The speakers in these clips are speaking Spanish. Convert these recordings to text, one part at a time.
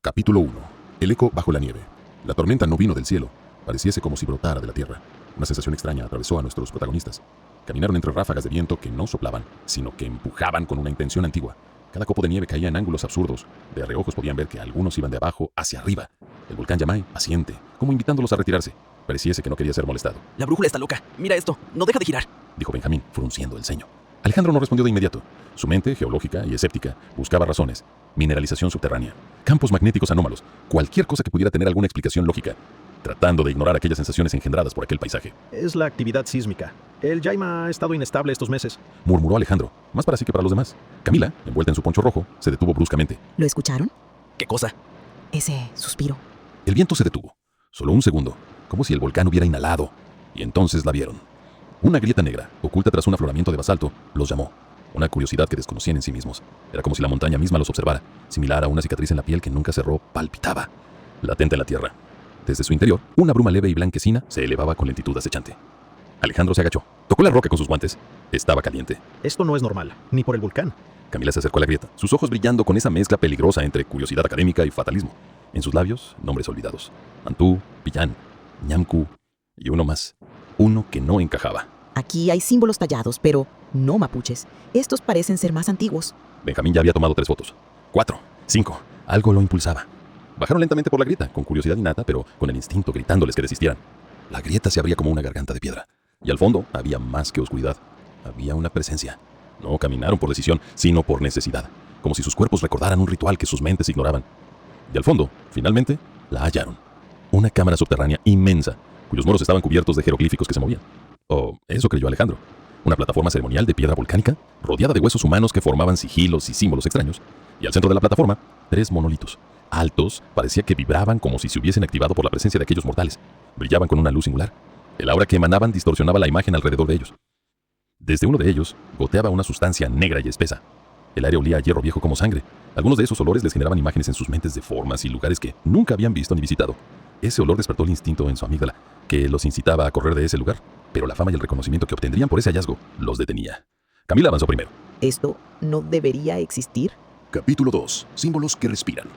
Capítulo 1. El eco bajo la nieve. La tormenta no vino del cielo. Pareciese como si brotara de la tierra. Una sensación extraña atravesó a nuestros protagonistas. Caminaron entre ráfagas de viento que no soplaban, sino que empujaban con una intención antigua. Cada copo de nieve caía en ángulos absurdos. De reojos podían ver que algunos iban de abajo hacia arriba. El volcán Yamai, paciente, como invitándolos a retirarse. Pareciese que no quería ser molestado. La brújula está loca. Mira esto. No deja de girar. Dijo Benjamín, frunciendo el ceño. Alejandro no respondió de inmediato. Su mente, geológica y escéptica, buscaba razones. Mineralización subterránea, campos magnéticos anómalos, cualquier cosa que pudiera tener alguna explicación lógica, tratando de ignorar aquellas sensaciones engendradas por aquel paisaje. Es la actividad sísmica. El Yaima ha estado inestable estos meses. Murmuró Alejandro, más para sí que para los demás. Camila, envuelta en su poncho rojo, se detuvo bruscamente. ¿Lo escucharon? ¿Qué cosa? Ese suspiro. El viento se detuvo. Solo un segundo, como si el volcán hubiera inhalado. Y entonces la vieron. Una grieta negra, oculta tras un afloramiento de basalto, los llamó. Una curiosidad que desconocían en sí mismos. Era como si la montaña misma los observara. Similar a una cicatriz en la piel que nunca cerró, palpitaba. Latente en la tierra. Desde su interior, una bruma leve y blanquecina se elevaba con lentitud acechante. Alejandro se agachó. Tocó la roca con sus guantes. Estaba caliente. Esto no es normal, ni por el volcán. Camila se acercó a la grieta, sus ojos brillando con esa mezcla peligrosa entre curiosidad académica y fatalismo. En sus labios, nombres olvidados. Antú, Pillán, Ñamku y uno más. Uno que no encajaba. Aquí hay símbolos tallados, pero no mapuches. Estos parecen ser más antiguos. Benjamín ya había tomado 3 fotos. 4, 5. Algo lo impulsaba. Bajaron lentamente por la grieta, con curiosidad innata, pero con el instinto gritándoles que desistieran. La grieta se abría como una garganta de piedra. Y al fondo había más que oscuridad. Había una presencia. No caminaron por decisión, sino por necesidad. Como si sus cuerpos recordaran un ritual que sus mentes ignoraban. Y al fondo, finalmente, la hallaron. Una cámara subterránea inmensa, cuyos muros estaban cubiertos de jeroglíficos que se movían. O eso creyó Alejandro. Una plataforma ceremonial de piedra volcánica, rodeada de huesos humanos que formaban sigilos y símbolos extraños. Y al centro de la plataforma, 3 monolitos. Altos, parecía que vibraban como si se hubiesen activado por la presencia de aquellos mortales. Brillaban con una luz singular. El aura que emanaban distorsionaba la imagen alrededor de ellos. Desde uno de ellos, goteaba una sustancia negra y espesa. El aire olía a hierro viejo como sangre. Algunos de esos olores les generaban imágenes en sus mentes de formas y lugares que nunca habían visto ni visitado. Ese olor despertó el instinto en su amígdala, que los incitaba a correr de ese lugar. Pero la fama y el reconocimiento que obtendrían por ese hallazgo los detenía. Camila avanzó primero. ¿Esto no debería existir? Capítulo 2. Símbolos que respiran.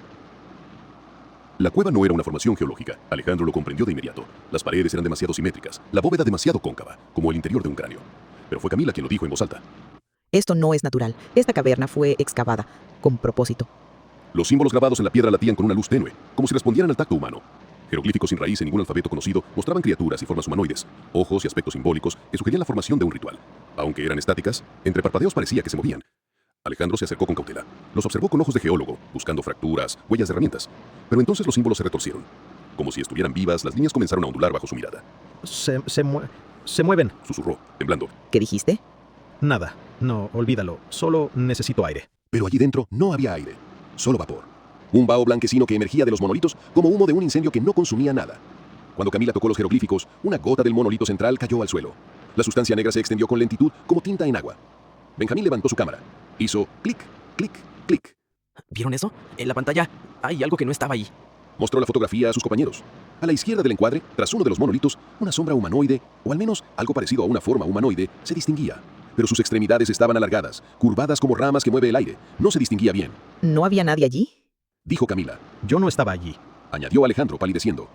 La cueva no era una formación geológica. Alejandro lo comprendió de inmediato. Las paredes eran demasiado simétricas, la bóveda demasiado cóncava, como el interior de un cráneo. Pero fue Camila quien lo dijo en voz alta. Esto no es natural. Esta caverna fue excavada con propósito. Los símbolos grabados en la piedra latían con una luz tenue, como si respondieran al tacto humano. Jeroglíficos sin raíz en ningún alfabeto conocido mostraban criaturas y formas humanoides, ojos y aspectos simbólicos que sugerían la formación de un ritual. Aunque eran estáticas, entre parpadeos parecía que se movían. Alejandro se acercó con cautela. Los observó con ojos de geólogo, buscando fracturas, huellas de herramientas. Pero entonces los símbolos se retorcieron. Como si estuvieran vivas, las líneas comenzaron a ondular bajo su mirada. Se mueven. Susurró, temblando. ¿Qué dijiste? Nada. No, olvídalo. Solo necesito aire. Pero allí dentro no había aire, solo vapor. Un vaho blanquecino que emergía de los monolitos como humo de un incendio que no consumía nada. Cuando Camila tocó los jeroglíficos, una gota del monolito central cayó al suelo. La sustancia negra se extendió con lentitud como tinta en agua. Benjamín levantó su cámara. Hizo clic, clic, clic. ¿Vieron eso? En la pantalla hay algo que no estaba ahí. Mostró la fotografía a sus compañeros. A la izquierda del encuadre, tras uno de los monolitos, una sombra humanoide, o al menos algo parecido a una forma humanoide, se distinguía. Pero sus extremidades estaban alargadas, curvadas como ramas que mueve el aire. No se distinguía bien. ¿No había nadie allí? Dijo Camila. Yo no estaba allí. Añadió Alejandro, palideciendo.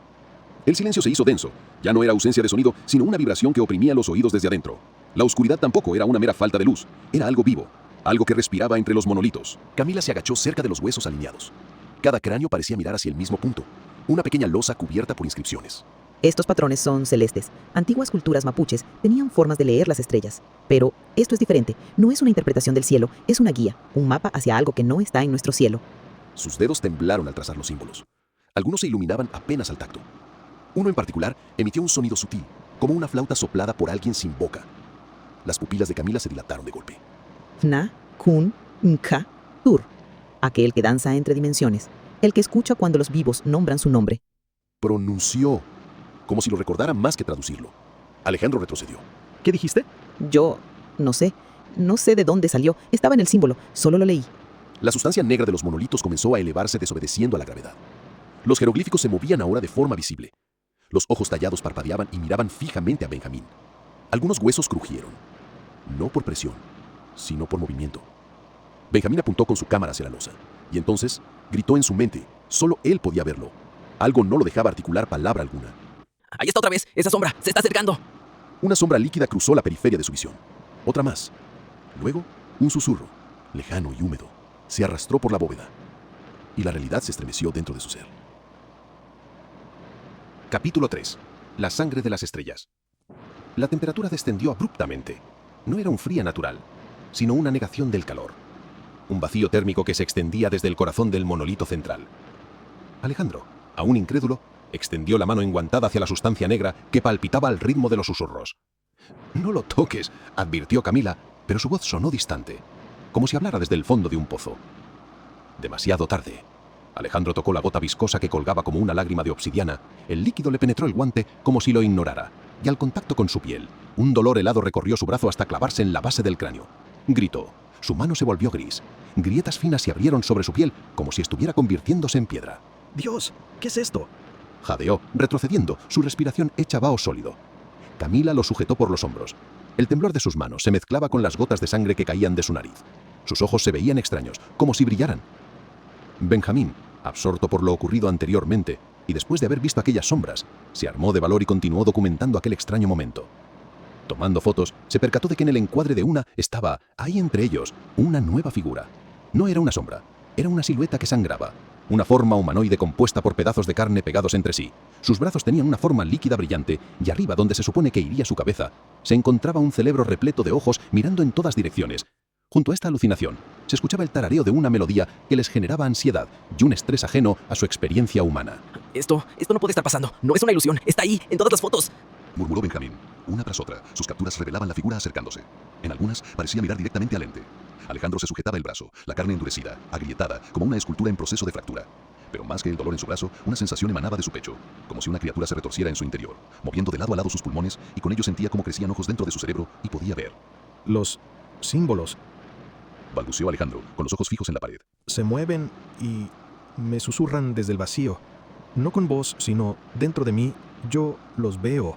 El silencio se hizo denso. Ya no era ausencia de sonido, sino una vibración que oprimía los oídos desde adentro. La oscuridad tampoco era una mera falta de luz. Era algo vivo. Algo que respiraba entre los monolitos. Camila se agachó cerca de los huesos alineados. Cada cráneo parecía mirar hacia el mismo punto. Una pequeña losa cubierta por inscripciones. Estos patrones son celestes. Antiguas culturas mapuches tenían formas de leer las estrellas. Pero esto es diferente. No es una interpretación del cielo, es una guía, un mapa hacia algo que no está en nuestro cielo. Sus dedos temblaron al trazar los símbolos. Algunos se iluminaban apenas al tacto. Uno en particular emitió un sonido sutil, como una flauta soplada por alguien sin boca. Las pupilas de Camila se dilataron de golpe. Fna, Kun, Nka, Tur. Aquel que danza entre dimensiones. El que escucha cuando los vivos nombran su nombre. Pronunció, como si lo recordara más que traducirlo. Alejandro retrocedió. ¿Qué dijiste? Yo no sé. No sé de dónde salió. Estaba en el símbolo. Solo lo leí. La sustancia negra de los monolitos comenzó a elevarse desobedeciendo a la gravedad. Los jeroglíficos se movían ahora de forma visible. Los ojos tallados parpadeaban y miraban fijamente a Benjamín. Algunos huesos crujieron. No por presión, sino por movimiento. Benjamín apuntó con su cámara hacia la losa. Y entonces gritó en su mente, Solo él podía verlo. Algo no lo dejaba articular palabra alguna. Ahí está otra vez. Esa sombra. Se está acercando. Una sombra líquida cruzó la periferia de su visión. Otra más. Luego, un susurro, lejano y húmedo, se arrastró por la bóveda. Y la realidad se estremeció dentro de su ser. Capítulo 3. La sangre de las estrellas. La temperatura descendió abruptamente. No era un frío natural, sino una negación del calor. Un vacío térmico que se extendía desde el corazón del monolito central. Alejandro, aún incrédulo, extendió la mano enguantada hacia la sustancia negra que palpitaba al ritmo de los susurros. «No lo toques», advirtió Camila, pero su voz sonó distante, como si hablara desde el fondo de un pozo. Demasiado tarde. Alejandro tocó la gota viscosa que colgaba como una lágrima de obsidiana. El líquido le penetró el guante como si lo ignorara, y al contacto con su piel, un dolor helado recorrió su brazo hasta clavarse en la base del cráneo. Gritó. Su mano se volvió gris. Grietas finas se abrieron sobre su piel como si estuviera convirtiéndose en piedra. Dios, ¿qué es esto? Jadeó, retrocediendo, su respiración hecha vaho sólido. Camila lo sujetó por los hombros. El temblor de sus manos se mezclaba con las gotas de sangre que caían de su nariz. Sus ojos se veían extraños, como si brillaran. Benjamín, absorto por lo ocurrido anteriormente, y después de haber visto aquellas sombras, se armó de valor y continuó documentando aquel extraño momento. Tomando fotos, se percató de que en el encuadre de una estaba, ahí entre ellos, una nueva figura. No era una sombra, era una silueta que sangraba. Una forma humanoide compuesta por pedazos de carne pegados entre sí. Sus brazos tenían una forma líquida brillante, y arriba, donde se supone que iría su cabeza, se encontraba un cerebro repleto de ojos mirando en todas direcciones. Junto a esta alucinación, se escuchaba el tarareo de una melodía que les generaba ansiedad y un estrés ajeno a su experiencia humana. Esto no puede estar pasando. No es una ilusión. Está ahí, en todas las fotos. Murmuró Benjamín. Una tras otra, sus capturas revelaban la figura acercándose. En algunas parecía mirar directamente al ente. Alejandro se sujetaba el brazo, la carne endurecida, agrietada, como una escultura en proceso de fractura. Pero más que el dolor en su brazo, una sensación emanaba de su pecho, como si una criatura se retorciera en su interior, moviendo de lado a lado sus pulmones, y con ello sentía cómo crecían ojos dentro de su cerebro y podía ver. Los símbolos Balbuceó Alejandro, con los ojos fijos en la pared. se mueven y me susurran desde el vacío. No con voz, sino dentro de mí. Yo los veo.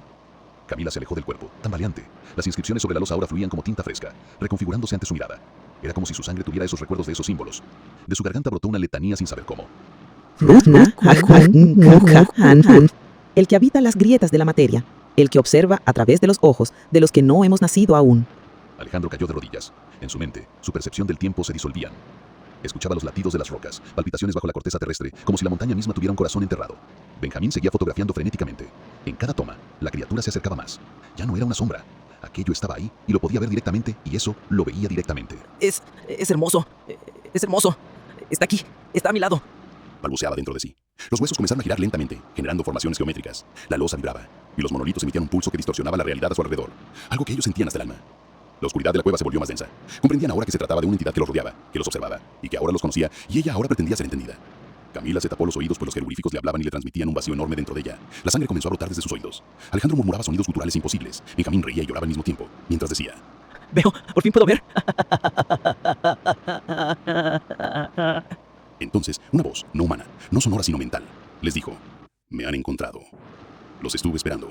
Camila se alejó del cuerpo, tambaleante. Las inscripciones sobre la losa ahora fluían como tinta fresca, reconfigurándose ante su mirada. Era como si su sangre tuviera esos recuerdos de esos símbolos. De su garganta brotó una letanía sin saber cómo. El que habita las grietas de la materia, el que observa a través de los ojos de los que no hemos nacido aún. Alejandro cayó de rodillas. En su mente, su percepción del tiempo se disolvían. Escuchaba los latidos de las rocas, palpitaciones bajo la corteza terrestre, como si la montaña misma tuviera un corazón enterrado. Benjamín seguía fotografiando frenéticamente. En cada toma, la criatura se acercaba más. Ya no era una sombra. Aquello estaba ahí y lo podía ver directamente, y eso lo veía directamente. Es hermoso. Es hermoso. Está aquí. Está a mi lado. Balbuceaba dentro de sí. Los huesos comenzaron a girar lentamente, generando formaciones geométricas. La losa vibraba, y los monolitos emitían un pulso que distorsionaba la realidad a su alrededor. Algo que ellos sentían hasta el alma. La oscuridad de la cueva se volvió más densa. Comprendían ahora que se trataba de una entidad que los rodeaba, que los observaba, y que ahora los conocía, y ella ahora pretendía ser entendida. Camila se tapó los oídos, pues los jeroglíficos le hablaban y le transmitían un vacío enorme dentro de ella. La sangre comenzó a brotar desde sus oídos. Alejandro murmuraba sonidos guturales imposibles. Benjamín reía y lloraba al mismo tiempo, mientras decía: Veo. Por fin puedo ver. Entonces, una voz, no humana, no sonora sino mental, les dijo: me han encontrado. Los estuve esperando.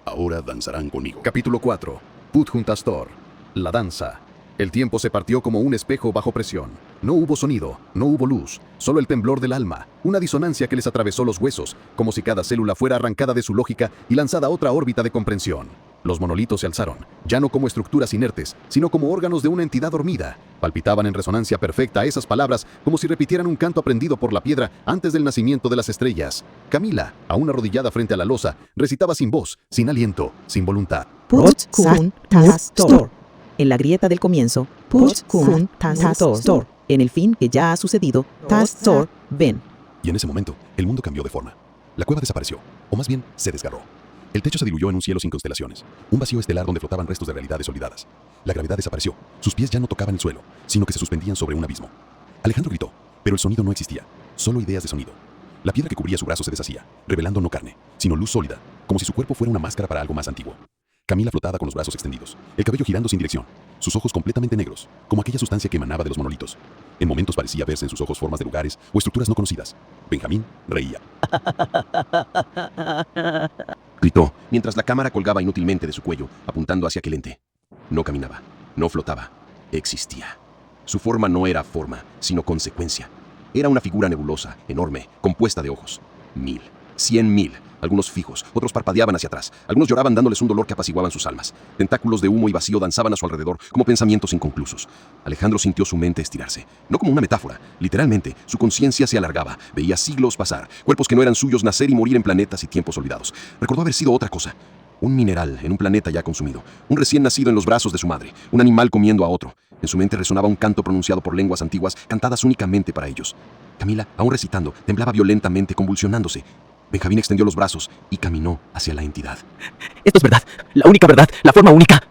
Ahora danzarán conmigo. Capítulo 4. Put-Juntastor. La danza. El tiempo se partió como un espejo bajo presión. No hubo sonido, no hubo luz, solo el temblor del alma, una disonancia que les atravesó los huesos, como si cada célula fuera arrancada de su lógica y lanzada a otra órbita de comprensión. Los monolitos se alzaron, ya no como estructuras inertes, sino como órganos de una entidad dormida. Palpitaban en resonancia perfecta a esas palabras, como si repitieran un canto aprendido por la piedra antes del nacimiento de las estrellas. Camila, aún arrodillada frente a la losa, recitaba sin voz, sin aliento, sin voluntad. Put-Juntastor. En la grieta del comienzo, Put-Juntastor. En el fin que ya ha sucedido, Tastor, ven. Y en ese momento, el mundo cambió de forma. La cueva desapareció, o más bien, se desgarró. El techo se diluyó en un cielo sin constelaciones, un vacío estelar donde flotaban restos de realidades olvidadas. La gravedad desapareció, sus pies ya no tocaban el suelo, sino que se suspendían sobre un abismo. Alejandro gritó, pero el sonido no existía, solo ideas de sonido. La piedra que cubría su brazo se deshacía, revelando no carne, sino luz sólida, como si su cuerpo fuera una máscara para algo más antiguo. Camila flotaba con los brazos extendidos, el cabello girando sin dirección, sus ojos completamente negros, como aquella sustancia que emanaba de los monolitos. En momentos parecía verse en sus ojos formas de lugares o estructuras no conocidas. Benjamín reía. Gritó, mientras la cámara colgaba inútilmente de su cuello, apuntando hacia aquel ente. No caminaba, no flotaba, existía. Su forma no era forma, sino consecuencia. Era una figura nebulosa, enorme, compuesta de ojos. 1000, 100.000, algunos fijos, otros parpadeaban hacia atrás, algunos lloraban dándoles un dolor que apaciguaban sus almas. Tentáculos de humo y vacío danzaban a su alrededor como pensamientos inconclusos. Alejandro sintió su mente estirarse, no como una metáfora, literalmente, su conciencia se alargaba, veía siglos pasar, cuerpos que no eran suyos nacer y morir en planetas y tiempos olvidados. Recordó haber sido otra cosa. Un mineral en un planeta ya consumido, un recién nacido en los brazos de su madre, un animal comiendo a otro. En su mente resonaba un canto pronunciado por lenguas antiguas, cantadas únicamente para ellos. Camila, aún recitando, temblaba violentamente, convulsionándose. Benjamín extendió los brazos y caminó hacia la entidad. Esto es verdad, la única verdad, la forma única.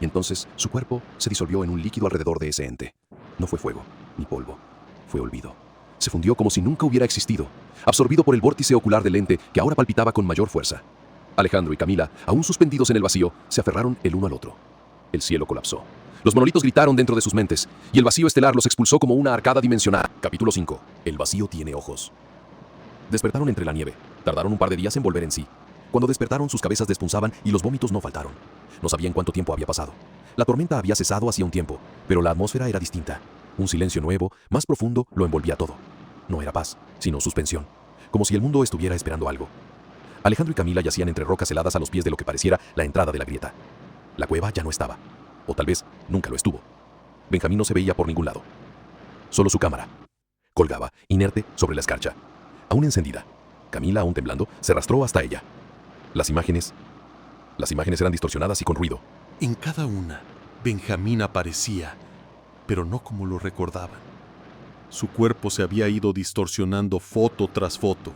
Y entonces su cuerpo se disolvió en un líquido alrededor de ese ente. No fue fuego, ni polvo, fue olvido. Se fundió como si nunca hubiera existido, absorbido por el vórtice ocular del ente que ahora palpitaba con mayor fuerza. Alejandro y Camila, aún suspendidos en el vacío, se aferraron el uno al otro. El cielo colapsó. Los monolitos gritaron dentro de sus mentes, y el vacío estelar los expulsó como una arcada dimensional. Capítulo 5. El vacío tiene ojos. Despertaron entre la nieve. Tardaron un par de días en volver en sí. Cuando despertaron, sus cabezas despunzaban y los vómitos no faltaron. No sabían cuánto tiempo había pasado. La tormenta había cesado hacía un tiempo, pero la atmósfera era distinta. Un silencio nuevo, más profundo, lo envolvía todo. No era paz, sino suspensión, como si el mundo estuviera esperando algo. Alejandro y Camila yacían entre rocas heladas a los pies de lo que pareciera la entrada de la grieta. La cueva ya no estaba, o tal vez nunca lo estuvo. Benjamín no se veía por ningún lado. Solo su cámara. Colgaba, inerte, sobre la escarcha. Aún encendida. Camila, aún temblando, se arrastró hasta ella. Las imágenes eran distorsionadas y con ruido. En cada una, Benjamín aparecía, pero no como lo recordaban. Su cuerpo se había ido distorsionando foto tras foto.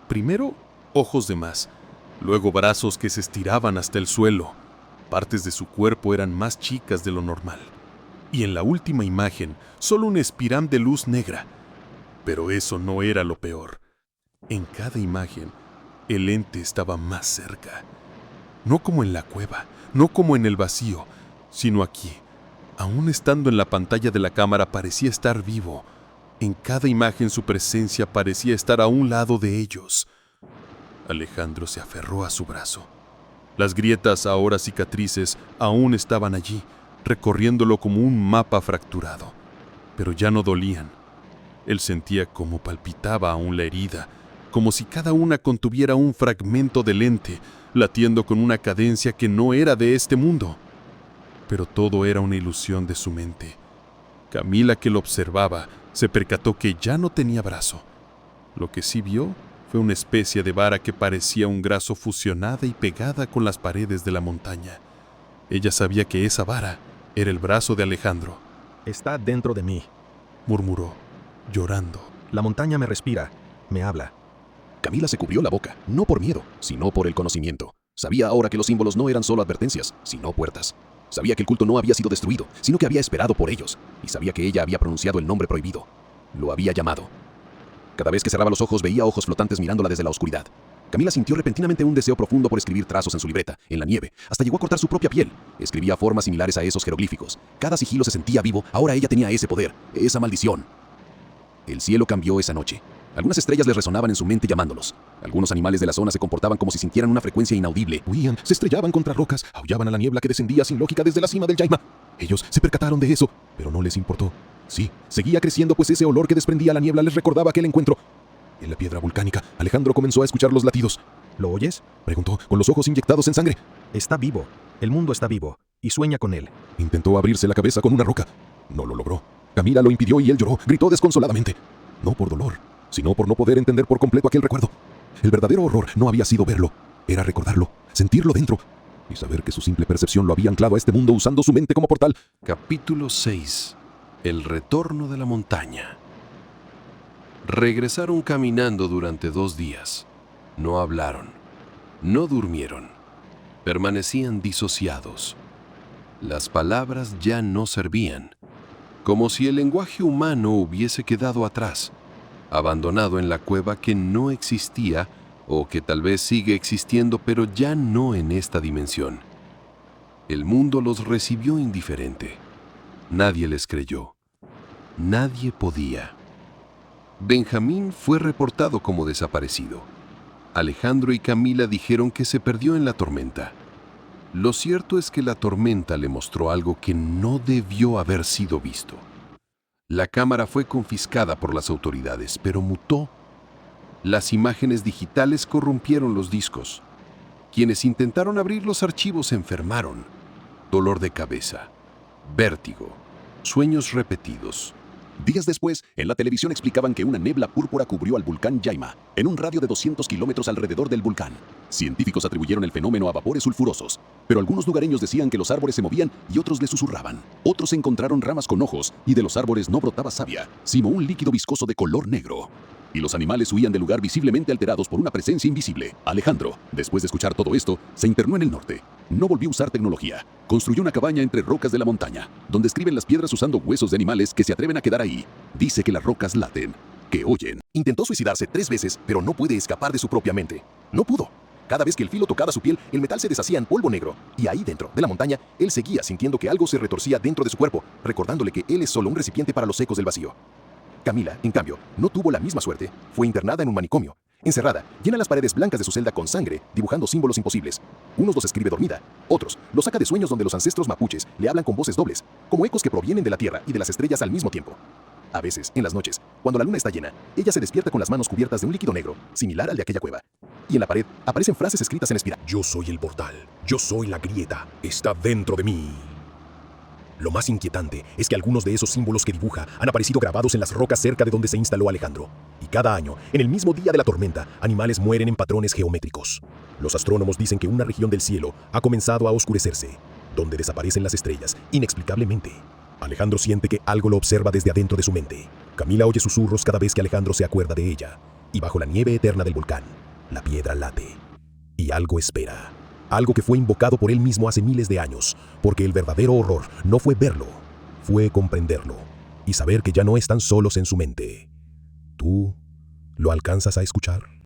Primero, ojos de más, luego brazos que se estiraban hasta el suelo. Partes de su cuerpo eran más chicas de lo normal. Y en la última imagen, solo un espiral de luz negra. Pero eso no era lo peor. En cada imagen, el ente estaba más cerca. No como en la cueva, no como en el vacío, sino aquí. Aún estando en la pantalla de la cámara, parecía estar vivo. En cada imagen su presencia parecía estar a un lado de ellos. Alejandro se aferró a su brazo. Las grietas, ahora cicatrices, aún estaban allí, recorriéndolo como un mapa fracturado. Pero ya no dolían. Él sentía cómo palpitaba aún la herida, como si cada una contuviera un fragmento del ente, latiendo con una cadencia que no era de este mundo. Pero todo era una ilusión de su mente. Camila, que lo observaba, se percató que ya no tenía brazo. Lo que sí vio fue una especie de vara que parecía un brazo fusionada y pegada con las paredes de la montaña. Ella sabía que esa vara era el brazo de Alejandro. Está dentro de mí. Murmuró, llorando. La montaña me respira, me habla. Camila se cubrió la boca, no por miedo, sino por el conocimiento. Sabía ahora que los símbolos no eran solo advertencias, sino puertas. Sabía que el culto no había sido destruido, sino que había esperado por ellos. Y sabía que ella había pronunciado el nombre prohibido. Lo había llamado. Cada vez que cerraba los ojos veía ojos flotantes mirándola desde la oscuridad. Camila sintió repentinamente un deseo profundo por escribir trazos en su libreta, en la nieve. Hasta llegó a cortar su propia piel. Escribía formas similares a esos jeroglíficos. Cada sigilo se sentía vivo, ahora ella tenía ese poder, esa maldición. El cielo cambió esa noche. Algunas estrellas les resonaban en su mente llamándolos. Algunos animales de la zona se comportaban como si sintieran una frecuencia inaudible. Huían, se estrellaban contra rocas, aullaban a la niebla que descendía sin lógica desde la cima del Yaima. Ellos se percataron de eso, pero no les importó. Sí, seguía creciendo, pues ese olor que desprendía la niebla les recordaba aquel encuentro. En la piedra volcánica, Alejandro comenzó a escuchar los latidos. ¿Lo oyes? Preguntó, con los ojos inyectados en sangre. Está vivo. El mundo está vivo. Y sueña con él. Intentó abrirse la cabeza con una roca. No lo logró. Camila lo impidió y él lloró, gritó desconsoladamente. No por dolor, sino por no poder entender por completo aquel recuerdo. El verdadero horror no había sido verlo, era recordarlo, sentirlo dentro, y saber que su simple percepción lo había anclado a este mundo usando su mente como portal. Capítulo 6. El retorno de la montaña. Regresaron caminando durante 2 días. No hablaron, no durmieron, permanecían disociados. Las palabras ya no servían, como si el lenguaje humano hubiese quedado atrás, abandonado en la cueva que no existía o que tal vez sigue existiendo, pero ya no en esta dimensión. El mundo los recibió indiferente. Nadie les creyó. Nadie podía. Benjamín fue reportado como desaparecido. Alejandro y Camila dijeron que se perdió en la tormenta. Lo cierto es que la tormenta le mostró algo que no debió haber sido visto. La cámara fue confiscada por las autoridades, pero mutó. Las imágenes digitales corrompieron los discos. Quienes intentaron abrir los archivos se enfermaron. Dolor de cabeza, vértigo, sueños repetidos. Días después, en la televisión explicaban que una niebla púrpura cubrió al volcán Yaima, en un radio de 200 kilómetros alrededor del volcán. Científicos atribuyeron el fenómeno a vapores sulfurosos, pero algunos lugareños decían que los árboles se movían y otros le susurraban. Otros encontraron ramas con ojos y de los árboles no brotaba savia, sino un líquido viscoso de color negro. Y los animales huían del lugar visiblemente alterados por una presencia invisible. Alejandro, después de escuchar todo esto, se internó en el norte. No volvió a usar tecnología. Construyó una cabaña entre rocas de la montaña, donde escriben las piedras usando huesos de animales que se atreven a quedar ahí. Dice que las rocas laten, que oyen. Intentó suicidarse 3 veces, pero no puede escapar de su propia mente. No pudo. Cada vez que el filo tocaba su piel, el metal se deshacía en polvo negro. Y ahí dentro, de la montaña, él seguía sintiendo que algo se retorcía dentro de su cuerpo, recordándole que él es solo un recipiente para los ecos del vacío. Camila, en cambio, no tuvo la misma suerte. Fue internada en un manicomio. Encerrada, llena las paredes blancas de su celda con sangre, dibujando símbolos imposibles. Unos los escribe dormida, otros los saca de sueños donde los ancestros mapuches le hablan con voces dobles, como ecos que provienen de la tierra y de las estrellas al mismo tiempo. A veces, en las noches, cuando la luna está llena, ella se despierta con las manos cubiertas de un líquido negro, similar al de aquella cueva. Y en la pared aparecen frases escritas en espiral. Yo soy el portal, yo soy la grieta, está dentro de mí. Lo más inquietante es que algunos de esos símbolos que dibuja han aparecido grabados en las rocas cerca de donde se instaló Alejandro. Y cada año, en el mismo día de la tormenta, animales mueren en patrones geométricos. Los astrónomos dicen que una región del cielo ha comenzado a oscurecerse, donde desaparecen las estrellas, inexplicablemente. Alejandro siente que algo lo observa desde adentro de su mente. Camila oye susurros cada vez que Alejandro se acuerda de ella. Y bajo la nieve eterna del volcán, la piedra late. Y algo espera. Algo que fue invocado por él mismo hace miles de años, porque el verdadero horror no fue verlo, fue comprenderlo y saber que ya no están solos en su mente. ¿Tú lo alcanzas a escuchar?